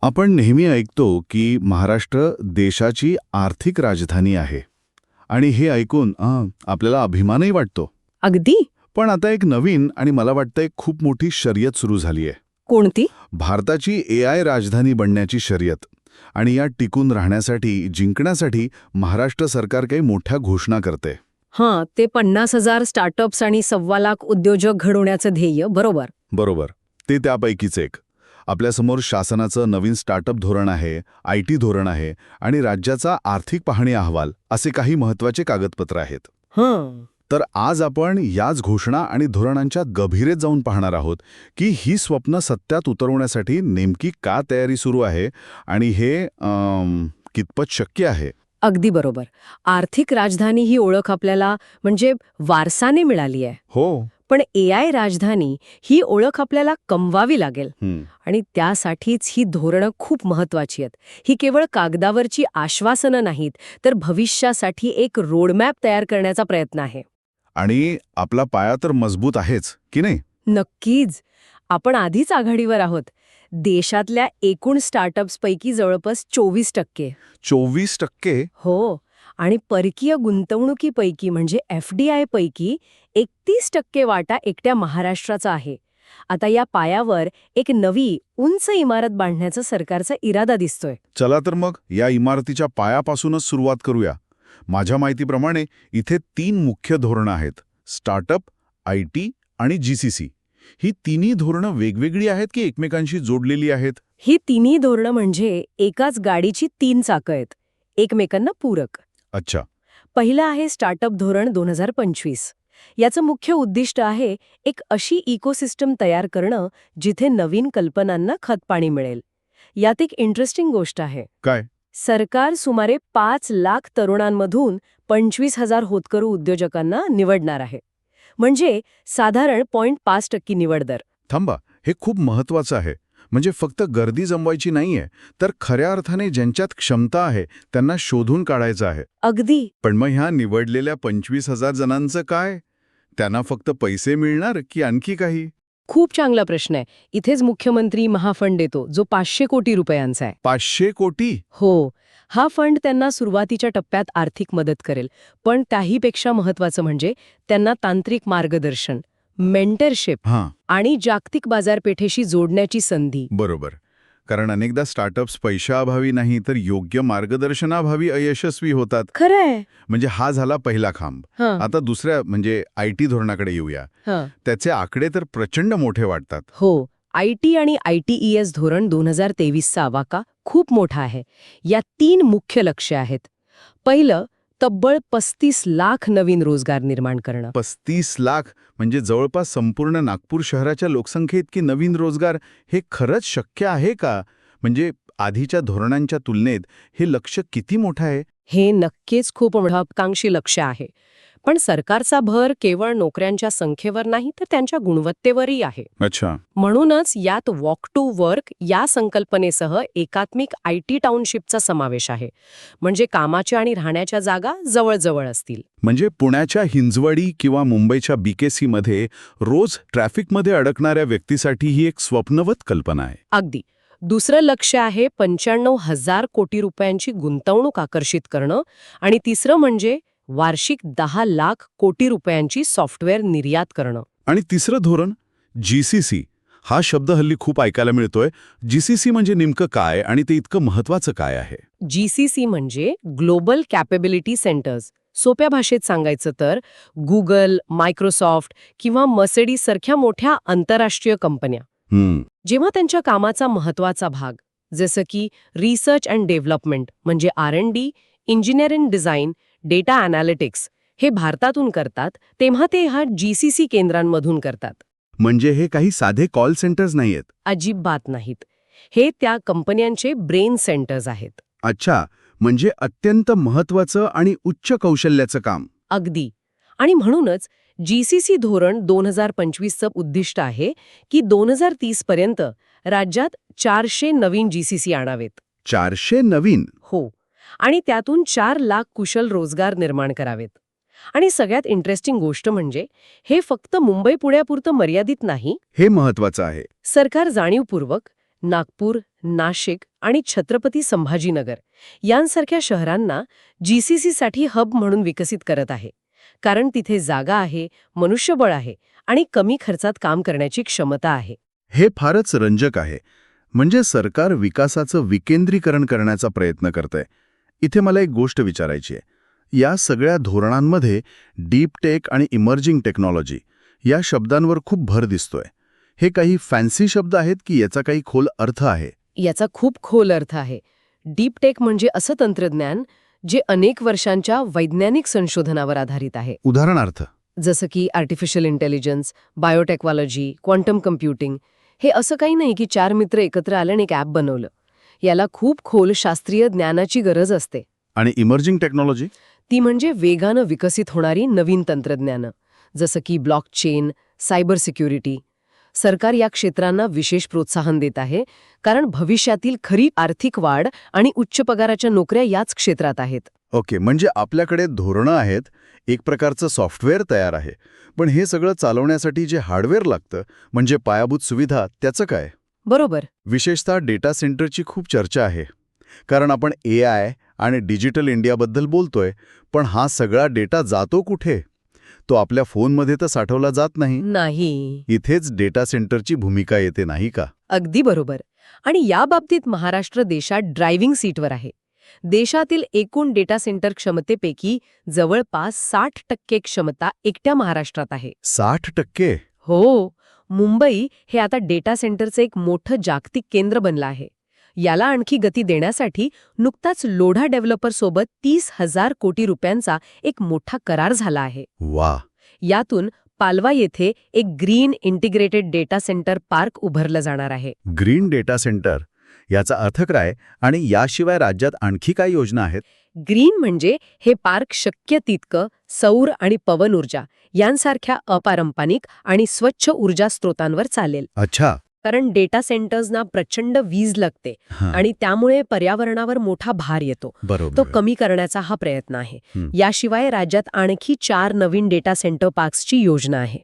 आपण नेहमी ऐकतो की महाराष्ट्र देशाची आर्थिक राजधानी आहे आणि हे ऐकून आपल्याला अभिमानही वाटतो. अगदी. पण आता एक नवीन आणि मला वाटतं एक खूप मोठी शर्यत सुरू झाली आहे. कोणती? भारताची AI राजधानी बनण्याची शर्यत. आणि या टिकून राहण्यासाठी, जिंकण्यासाठी महाराष्ट्र सरकार काही मोठ्या घोषणा करते. हां, ते 50,000 स्टार्टअप्स आणि 1.25 उद्योजक घडवण्याचं ध्येय. बरोबर. बरोबर. ते त्यापैकीच एक. आपल्यासमोर शासनाचं नवीन स्टार्टअप धोरण आहे, IT धोरण आहे आणि राज्याचा आर्थिक पाहणी अहवाल असे काही महत्त्वाचे कागदपत्र आहेत. हां. तर आज आपण याच घोषणा आणि धोरणांच्या गभीरेत जाऊन पाहणार आहोत की ही स्वप्न सत्यात उतरवण्यासाठी नेमकी का तयारी सुरू आहे आणि हे कितपत शक्य आहे. अगदी बरोबर. आर्थिक राजधानी ही ओळख आपल्याला म्हणजे वारसाने मिळाली आहे. हो. पण AI राजधानी ही ओळख आपल्याला कमवावी लागेल. आणि त्यासाठीच ही धोरणं खूप महत्वाची आहेत. ही केवळ कागदावरची आश्वासनं नाहीत, तर भविष्यासाठी एक रोडमॅप तयार करण्याचा प्रयत्न आहे. आणि आपला पाया तर मजबूत आहेच की नाही. नक्कीच. आपण आधीच आघाडीवर आहोत. देशातल्या एकूण स्टार्टअप्सपैकी जवळपास 24%. 24%? हो. आणि परकीय गुंतवणुकीपैकी म्हणजे FDI पैकी 31% वाटा एकट्या महाराष्ट्राचा आहे. आता या पायावर एक नवी उंच इमारत बांधण्याचा सरकारचा इरादा दिसतोय. चला तर मग या इमारतीच्या पायापासूनच सुरुवात करूया. माझ्या माहितीप्रमाणे इथे 3 मुख्य धोरणं आहेत: स्टार्टअप, IT आणि GCC. ही तिन्ही धोरणं वेगवेगळी आहेत की एकमेकांशी जोडलेली आहेत? ही तिन्ही धोरणं म्हणजे एकाच गाडीची 3 चाकं आहेत, एकमेकांना पूरक. अच्छा. पहिलं आहे स्टार्टअप धोरण 2025. याचं मुख्य उद्दिष्ट आहे एक अशी इकोसिस्टम तयार करणं जिथे नवीन कल्पनांना खतपाणी मिळेल. यात एक इंटरेस्टिंग गोष्ट आहे. काय? सरकार सुमारे 5 लाख तरुणांमधून 25,000 होतकरू उद्योजकांना निवडणार आहे. म्हणजे साधारण 0.5% निवड दर. थांबा, हे खूप महत्वाचं आहे. म्हणजे फक्त गर्दी जमवायची नाहीये, तर खऱ्या अर्थाने ज्यांच्यात क्षमता आहे त्यांना शोधून काढायचं आहे. अगदी. पण मग ह्या निवडलेल्या 25,000 जणांचं काय? त्यांना फक्त पैसे मिळणार की आणखी काही? खूप चांगला प्रश्न आहे. इथेच मुख्यमंत्री महाफंड देतो, जो 500 कोटी रुपयांचा आहे. 500 कोटी? हो. हा फंड त्यांना सुरुवातीच्या टप्प्यात आर्थिक मदत करेल, पण त्याहीपेक्षा महत्त्वाचं म्हणजे त्यांना तांत्रिक मार्गदर्शन, मेंटरशिप आणि जागतिक बाजारपेठेशी जोडण्याची संधी. बरोबर. कारण अनेकदा स्टार्टअप्स पैशाअभावी नाही तर योग्य मार्गदर्शनाभावी अयशस्वी होतात. खरंय. म्हणजे हा झाला पहिला खांब. आता दुसऱ्या म्हणजे IT धोरणाकडे येऊया. त्याचे आकडे तर प्रचंड मोठे वाटतात. हो. IT आणि ITES धोरण 2023चा आवाका खूप मोठा आहे. यात 3 मुख्य लक्ष्य आहेत. पहिलं, तब्बल 35 लाख नवीन रोजगार निर्माण करणं. 35 लाख म्हणजे जवळपास संपूर्ण नागपूर शहराच्या लोकसंख्येइतकी नवीन रोजगार. हे खरंच शक्य आहे का? म्हणजे आधीच्या धोरणांच्या तुलनेत हे लक्ष्य किती मोठं आहे? हे नक्कीच खूप महत्त्वाकांक्षी लक्ष्य आहे. पण सरकारचा भर केवळ नोकऱ्यांच्या संख्येवर नाही तर त्यांच्या गुणवत्तेवरही आहे. अच्छा. म्हणूनच यात वॉक टू वर्क या संकल्पनेसह एकात्मिक IT टाउनशिपचा समावेश आहे. म्हणजे कामाच्या आणि राहण्याच्या जागा जवळजवळ असतील. म्हणजे पुण्याच्या हिंजवडी किंवा मुंबईच्या BKC मध्ये रोज ट्रॅफिकमध्ये अडकणाऱ्या व्यक्तीसाठी ही एक स्वप्नवत कल्पना आहे. अगदी. दुसरं लक्ष्य आहे 95,000 कोटी रुपयांची गुंतवणूक आकर्षित करणं आणि तिसरं म्हणजे वार्षिक 10 लाख कोटी रुपयांची सॉफ्टवेअर निर्यात करणं. आणि तिसरं धोरण GCC. हा शब्द हल्ली खूप ऐकायला मिळतोय. GCC म्हणजे नेमकं काय आणि ते इतकं महत्वाचं काय आहे? GCC म्हणजे ग्लोबल कॅपेबिलिटी सेंटर्स. सोप्या भाषेत सांगायचं तर गुगल, मायक्रोसॉफ्ट किंवा मर्सिडीज सारख्या मोठ्या आंतरराष्ट्रीय कंपन्या जेव्हा त्यांच्या कामाचा महत्वाचा भाग जसं की रिसर्च अँड डेव्हलपमेंट म्हणजे R&D, engineering design, data analytics हे भारतातून करतात, तेव्हा ते ह्या GCC केंद्रांमधून करतात. म्हणजे हे काही साधे कॉल सेंटर्स नाहीयेत? अजिबात नाहीत. हे त्या कंपन्यांचे ब्रेन सेंटर्स आहेत. अच्छा. म्हणजे अत्यंत महत्वाचं आणि उच्च कौशल्याचं काम. अगदी. आणि म्हणूनच GCC धोरण 2025चं उद्दिष्ट आहे की 2030 पर्यंत राज्यात 400 नवीन GCC आणावेत. 400 नवीन? हो. आणि त्यातून 4 लाख कुशल रोजगार निर्माण करावेत. आणि सगळ्यात इंटरेस्टिंग गोष्ट म्हणजे हे फक्त मुंबई पुण्यापुरतं मर्यादित नाही. हे महत्वाचं आहे. सरकार जाणीवपूर्वक नागपूर, नाशिक आणि छत्रपती संभाजीनगर यांसारख्या शहरांना जीसीसीसाठी हब म्हणून विकसित करत आहे. कारण तिथे जागा आहे, मनुष्यबळ आहे आणि कमी खर्चात काम करण्याची क्षमता आहे. हे फारच रंजक आहे. म्हणजे सरकार विकासाचं विकेंद्रीकरण करण्याचा प्रयत्न करतंय. इथे मला एक गोष्ट विचारायची आहे. या सगळ्या धोरणांमध्ये डीप टेक आणि इमर्जिंग टेक्नॉलॉजी या शब्दांवर खूप भर दिसतोय. हे काही फॅन्सी शब्द आहेत की याचा काही खोल अर्थ आहे? याचा खूप खोल अर्थ आहे. डीप टेक म्हणजे असं तंत्रज्ञान जे अनेक वर्षांच्या वैज्ञानिक संशोधनावर आधारित आहे. उदाहरणार्थ जसं की artificial intelligence, biotechnology, quantum computing. हे असं काही नाही की 4 मित्र एकत्र आले आणि एक ॲप बनवलं. याला खूप खोल शास्त्रीय ज्ञानाची गरज असते. आणि इमर्जिंग टेक्नॉलॉजी? ती म्हणजे वेगानं विकसित होणारी नवीन तंत्रज्ञानं, जसं की ब्लॉकचेन, सायबर सिक्युरिटी. सरकार या क्षेत्रांना विशेष प्रोत्साहन देत आहे, कारण भविष्यातील खरी आर्थिक वाढ आणि उच्च पगाराच्या नोकऱ्या याच क्षेत्रात आहेत. ओके, म्हणजे आपल्याकडे धोरणं आहेत, एक प्रकारचं सॉफ्टवेअर तयार आहे. पण हे सगळं चालवण्यासाठी जे हार्डवेअर लागतं, म्हणजे पायाभूत सुविधा, त्याचं काय? बरोबर. विशेषतः डेटा सेंटरची खूप चर्चा आहे. कारण आपण AI आणि डिजिटल इंडियाबद्दल बोलतोय, पण हा सगळा डेटा जातो कुठे? तो आपल्या फोनमध्ये तर साठवला जात नाही. नाही. इथेच डेटा सेंटरची भूमिका येते, नाही का? अगदी बरोबर. आणि या बाबतीत महाराष्ट्र देशात ड्रायव्हिंग सीटवर आहे. देशातील एकूण डेटा सेंटर क्षमतेपैकी जवळपास 60% क्षमता एकट्या महाराष्ट्रात आहे. 60%? हो. मुंबई हे आता डेटा सेंटरचं एक मोठं जागतिक केंद्र बनलं आहे. याला आणखी गती देण्यासाठी नुकताच लोढा डेव्हलपरसोबत 30,000 कोटी रुपयांचा एक मोठा करार झाला आहे. वा. यातून पालवा येथे एक green integrated data centre park उभारलं जाणार आहे. ग्रीन डेटा सेंटर याचा अर्थ काय? आणि याशिवाय राज्यात आणखी काय योजना आहेत? ग्रीन म्हणजे हे पार्क शक्य तितकं सौर आणि पवन ऊर्जा यांसारख्या अपारंपरिक आणि स्वच्छ ऊर्जा स्रोतांवर चालेल. अच्छा. कारण डेटा सेंटर्सना प्रचंड वीज लागते आणि त्यामुळे पर्यावरणावर मोठा भार येतो. तो बरोबर. कमी करण्याचा हा प्रयत्न आहे. हं. याशिवाय राज्यात आणखी 4 नवीन डेटा सेंटर पार्क्सची योजना आहे.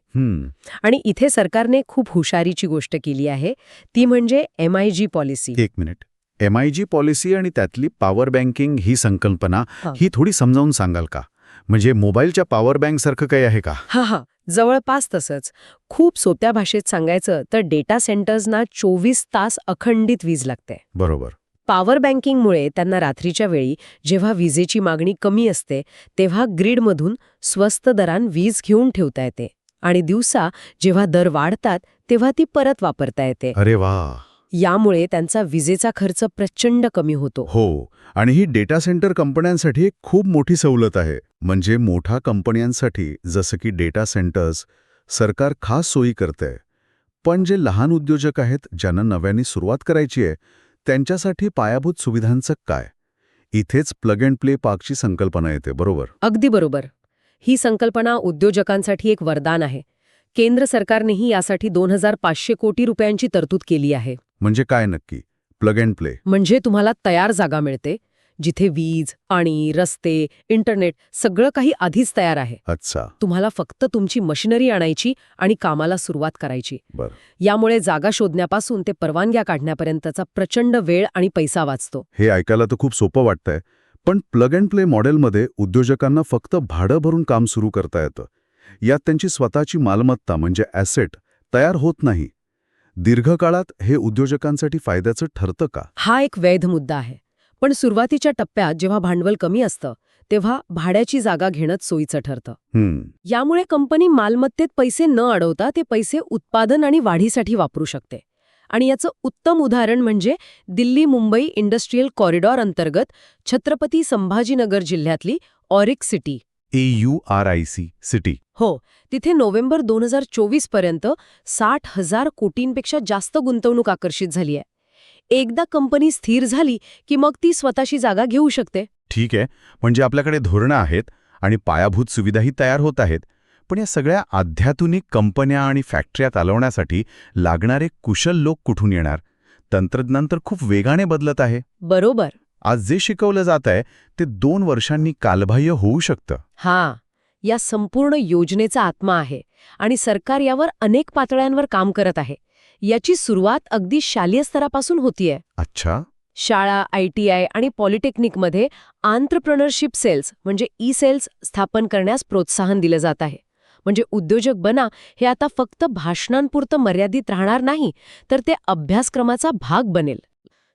आणि इथे सरकारने खूप हुशारीची गोष्ट केली आहे, ती म्हणजे MIG पॉलिसी. एक मिनिट. MIG पॉलिसी आणि त्यातली पॉवर बँकिंग ही संकल्पना, ही थोडी समजावून सांगाल का? म्हणजे मोबाईलच्या पॉवर बँक सारखं काही आहे का? हा, जवळपास तसंच. खूप सोप्या भाषेत सांगायचं तर डेटा सेंटर्सना 24 तास अखंडित वीज लागते. बरोबर. पॉवर बँकिंगमुळे त्यांना रात्रीच्या वेळी जेव्हा विजेची मागणी कमी असते तेव्हा ग्रीडमधून स्वस्त दरान वीज घेऊन ठेवता येते आणि दिवसा जेव्हा दर वाढतात तेव्हा ती परत वापरता येते. अरे वा. यामुळे त्यांचा विजेचा खर्च प्रचंड कमी होतो. हो. आणि ही डेटा सेंटर कंपन्यांसाठी एक खूप मोठी सवलत आहे. म्हणजे मोठ्या कंपन्यांसाठी जसं की डेटा सेंटर्स सरकार खास सोयी करतंय. पण जे लहान उद्योजक आहेत, ज्यांना नव्याने सुरुवात करायची आहे, त्यांच्यासाठी पायाभूत सुविधांचं काय? इथेच प्लग अँड प्ले पार्कची संकल्पना येते, बरोबर? अगदी बरोबर. ही संकल्पना उद्योजकांसाठी एक वरदान आहे. केंद्र सरकारनेही यासाठी 2,500 कोटी रुपयांची तरतूद केली आहे. म्हणजे काय नक्की? प्लग अँड प्ले म्हणजे तुम्हाला तयार जागा मिळते, जिथे वीज, पाणी, रस्ते, इंटरनेट सगळं काही आधीच तयार आहे. अच्छा. तुम्हाला फक्त तुमची मशिनरी आणायची आणि कामाला सुरुवात करायची. बरं. यामुळे जागा शोधण्यापासून ते परवानग्या काढण्यापर्यंतचा प्रचंड वेळ आणि पैसा वाचतो. हे ऐकायला तर खूप सोपं वाटतंय. पण प्लग अँड प्ले मॉडेलमध्ये उद्योजकांना फक्त भाडं भरून काम सुरू करता येतं. यात त्यांची स्वतःची मालमत्ता म्हणजे ॲसेट तयार होत नाही. दीर्घकाळात हे उद्योजकांसाठी फायद्याचं ठरतं का? हा एक वैध मुद्दा आहे. पण सुरुवातीच्या टप्प्यात जेव्हा भांडवल कमी असतं तेव्हा भाड्याची जागा घेणंच सोयीचं ठरतं. यामुळे कंपनी मालमत्तेत पैसे न अडवता ते पैसे उत्पादन आणि वाढीसाठी वापरू शकते. आणि याचं उत्तम उदाहरण म्हणजे दिल्ली मुंबई इंडस्ट्रीयल कॉरिडॉर अंतर्गत छत्रपती संभाजीनगर जिल्ह्यातली ऑरिक सिटी. AURIC city. हो, तिथे नोव्हेंबर 2024 पर्यंत 60,000 कोटींपेक्षा जास्त गुंतवणूक आकर्षित झाली आहे. एकदा कंपनी स्थिर झाली की मग ती स्वतःची जागा घेऊ शकते. ठीक आहे. म्हणजे आपल्याकडे धोरणं आहेत आणि पायाभूत सुविधाही तयार होत आहेत. पण या सगळ्या अत्याधुनिक कंपन्या आणि फॅक्टऱ्या चालवण्यासाठी लागणारे कुशल लोक कुठून येणार? तंत्रज्ञान तर खूप वेगाने बदलत आहे. बरोबर. आज जे शिकवलं जात आहे ते 2 वर्षांनी कालबाह्य होऊ शकतं. या संपूर्ण योजनेचा आत्मा आहे आणि सरकार यावर अनेक पातळ्यांवर काम करत आहे. याची सुरुवात अगदी शालेय स्तरापासून होतीये. अच्छा. शाळा, ITI आणि पॉलिटेक्निकमध्ये आंत्रप्रनरशिप सेल्स म्हणजे सेल्स स्थापन करण्यास प्रोत्साहन दिलं जात आहे. म्हणजे उद्योजक बना हे आता फक्त भाषणांपुरतं मर्यादित राहणार नाही, तर ते अभ्यासक्रमाचा भाग बनेल.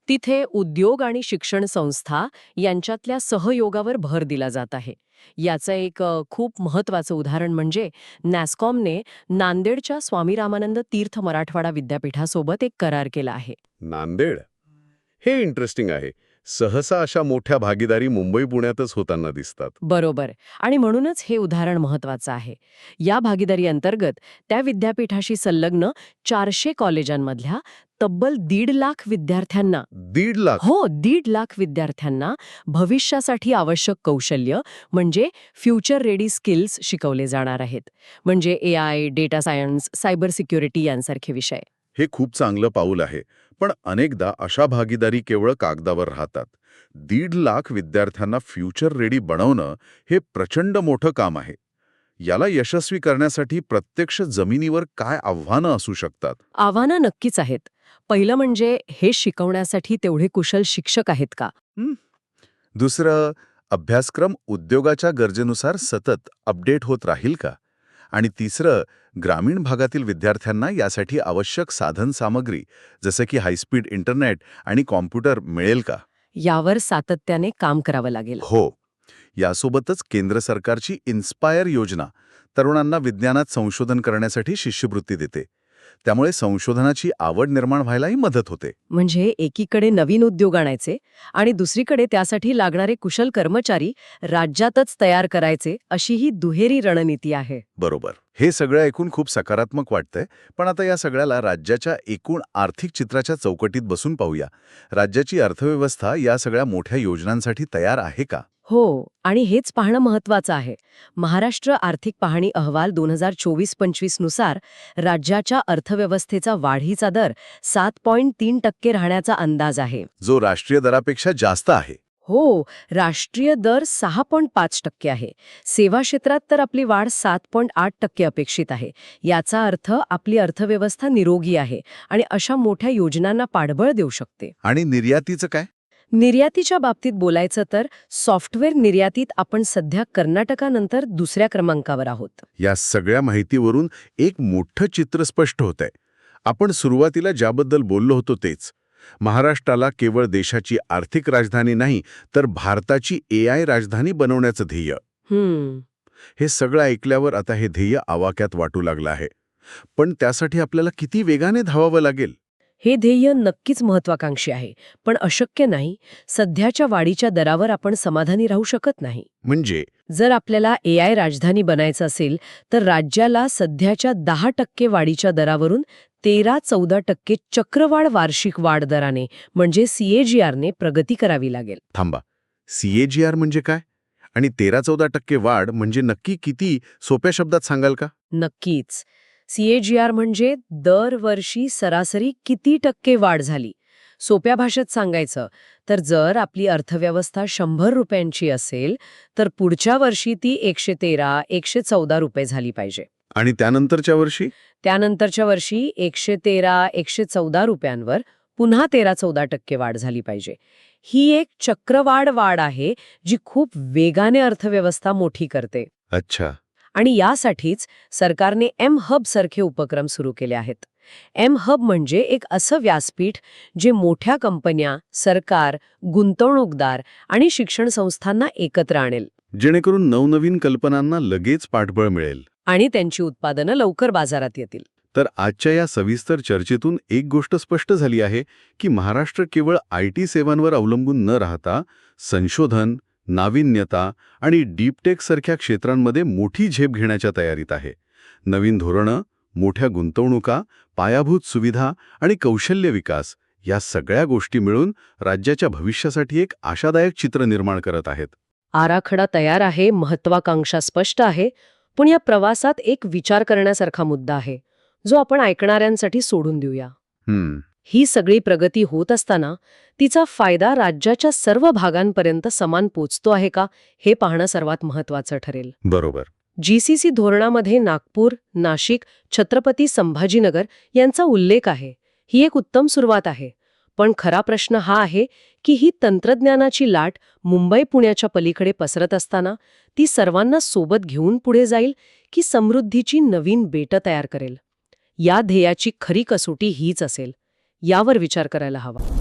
तिथे उद्योग आणि शिक्षण संस्था यांच्यातल्या सहयोगावर भर दिला जात आहे. याचं एक खूप महत्त्वाचं उदाहरण म्हणजे नॅस्कॉमने नांदेडच्या स्वामी रामानंद तीर्थ मराठवाडा विद्यापीठासोबत एक करार केला आहे. नांदेड हे इंटरेस्टिंग आहे. सहसा अशा मोठ्या भागीदारी मुंबई पुण्यातच होताना दिसतात. बरोबर. आणि म्हणूनच हे उदाहरण महत्वाचं आहे. या भागीदारी अंतर्गत त्या विद्यापीठाशी संलग्न 400 कॉलेजांमधल्या तब्बल 1.5 लाख विद्यार्थ्यांना 1.5 लाख. 1.5 लाख विद्यार्थ्यांना भविष्यासाठी आवश्यक कौशल्य म्हणजे फ्युचर रेडी स्किल्स शिकवले जाणार आहेत. म्हणजे AI, data science, cyber security यांसारखे विषय. हे खूप चांगलं पाऊल आहे. पण अनेकदा अशा भागीदारी केवळ कागदावर राहतात. 1.5 लाख विद्यार्थ्यांना फ्युचर रेडी बनवणं हे प्रचंड मोठं काम आहे. याला यशस्वी करण्यासाठी प्रत्यक्ष जमिनीवर काय आव्हानं असू शकतात? आव्हानं नक्कीच आहेत. पहिलं म्हणजे हे शिकवण्यासाठी तेवढे कुशल शिक्षक आहेत का? दुसरं, अभ्यासक्रम उद्योगाच्या गरजेनुसार सतत अपडेट होत राहील का? आणि तिसरं, ग्रामीण भागातील विद्यार्थ्यांना यासाठी आवश्यक साधन सामग्री जसं की हायस्पीड इंटरनेट आणि कॉम्प्युटर मिळेल का? यावर सातत्याने काम करावं लागेल. हो. यासोबतच केंद्र सरकारची इन्स्पायर योजना तरुणांना विज्ञानात संशोधन करण्यासाठी शिष्यवृत्ती देते. त्यामुळे संशोधनाची आवड निर्माण व्हायलाही मदत होते. म्हणजे एकीकडे नवीन उद्योग आणायचे आणि दुसरीकडे त्यासाठी लागणारे कुशल कर्मचारी राज्यातच तयार करायचे, अशी ही दुहेरी रणनीती आहे. बरोबर. हे सगळं ऐकून खूप सकारात्मक वाटतंय. पण आता या सगळ्याला राज्याच्या एकूण आर्थिक चित्राच्या चौकटीत बसून पाहूया. राज्याची अर्थव्यवस्था या सगळ्या मोठ्या योजनांसाठी तयार आहे का? हो, आणि हेच पाहणं महत्वाचं आहे. महाराष्ट्र आर्थिक पाहणी अहवाल 2024-25 नुसार राज्याच्या अर्थव्यवस्थेचा वाढीचा दर 7.3% राहण्याचा अंदाज आहे. जो राष्ट्रीय दरापेक्षा जास्त आहे. हो, राष्ट्रीय दर 6.5% आहे. सेवा क्षेत्रात तर आपली वाढ 7.8% अपेक्षित आहे. याचा अर्थ आपली अर्थव्यवस्था निरोगी आहे आणि अशा मोठ्या योजनांना पाठबळ देऊ शकते. आणि निर्यातीचं काय? निर्यातीच्या बाबतीत बोलायचं तर सॉफ्टवेअर निर्यातीत आपण सध्या कर्नाटकानंतर दुसऱ्या क्रमांकावर आहोत. या सगळ्या माहितीवरून एक मोठं चित्र स्पष्ट होतंय. आपण सुरुवातीला ज्याबद्दल बोललो होतो तेच. महाराष्ट्राला केवळ देशाची आर्थिक राजधानी नाही, तर भारताची AI राजधानी बनवण्याचं ध्येय. हे सगळं ऐकल्यावर आता हे ध्येय आवाक्यात वाटू लागलं आहे. पण त्यासाठी आपल्याला किती वेगाने धावावं लागेल? हे ध्येय नक्कीच महत्वाकांक्षी आहे, पण अशक्य नाही. सध्याच्या वाढीच्या दरावर आपण समाधानी राहू शकत नाही. म्हणजे जर आपल्याला AI राजधानी बनायचं असेल तर राज्याला सध्याच्या 10% वाढीच्या दरावरून 13-14% चक्रवाढ वार्षिक वाढ दराने म्हणजे CAGRने प्रगती करावी लागेल. थांबा, CAGR म्हणजे काय? आणि 13-14% वाढ म्हणजे नक्की किती, सोप्या शब्दात सांगाल का? नक्कीच. CAGR म्हणजे दरवर्षी सरासरी किती टक्के वाढ झाली. सोप्या भाषेत सांगायचं तर जर आपली अर्थव्यवस्था 100 रुपयांची असेल तर पुढच्या वर्षी ती 113-114 रुपये झाली पाहिजे. आणि त्यानंतरच्या वर्षी? त्यानंतरच्या वर्षी 113-114 रुपयांवर पुन्हा 13-14% वाढ झाली पाहिजे. ही एक चक्रवाढ वाढ आहे जी खूप वेगाने अर्थव्यवस्था मोठी करते. अच्छा. आणि यासाठीच सरकारने M-Hub सारखे उपक्रम सुरू केले आहेत. M-Hub म्हणजे एक असं व्यासपीठ जे मोठ्या कंपन्या, सरकार, गुंतवणूकदार आणि शिक्षण संस्थांना एकत्र आणेल. जेणेकरून नवनवीन कल्पनांना लगेच पाठबळ मिळेल. आणि त्यांची उत्पादनं लवकर बाजारात येतील. तर आजच्या या सविस्तर चर्चेतून एक गोष्ट स्पष्ट झाली आहे की महाराष्ट्र केवळ IT सेवांवर अवलंबून न राहता संशोधन, नाविन्यता आणि डीपटेक सारख्या क्षेत्रांमध्ये मोठी झेप घेण्याच्या तयारीत आहे. नवीन धोरणं, मोठ्या गुंतवणुका, पायाभूत सुविधा आणि कौशल्य विकास या सगळ्या गोष्टी मिळून राज्याच्या भविष्यासाठी एक आशादायक चित्र निर्माण करत आहेत. आराखडा तयार आहे, महत्वाकांक्षा स्पष्ट आहे, पण या प्रवासात एक विचार करण्यासारखा मुद्दा आहे जो आपण ऐकणाऱ्यांसाठी सोडून देऊया. ही सगळी प्रगती होत असताना तिचा फायदा राज्याच्या सर्व भागांपर्यंत समान पोचतो आहे का, हे पाहणं सर्वात महत्वाचं ठरेल. बरोबर. जीसीसी धोरणामध्ये नागपूर, नाशिक, छत्रपती संभाजीनगर यांचा उल्लेख आहे. ही एक उत्तम सुरुवात आहे. पण खरा प्रश्न हा आहे की ही तंत्रज्ञानाची लाट मुंबई पुण्याच्या पलीकडे पसरत असताना ती सर्वांना सोबत घेऊन पुढे जाईल की समृद्धीची नवीन बेटं तयार करेल? या ध्येयाची खरी कसोटी हीच असेल. यावर विचार करायला हवा.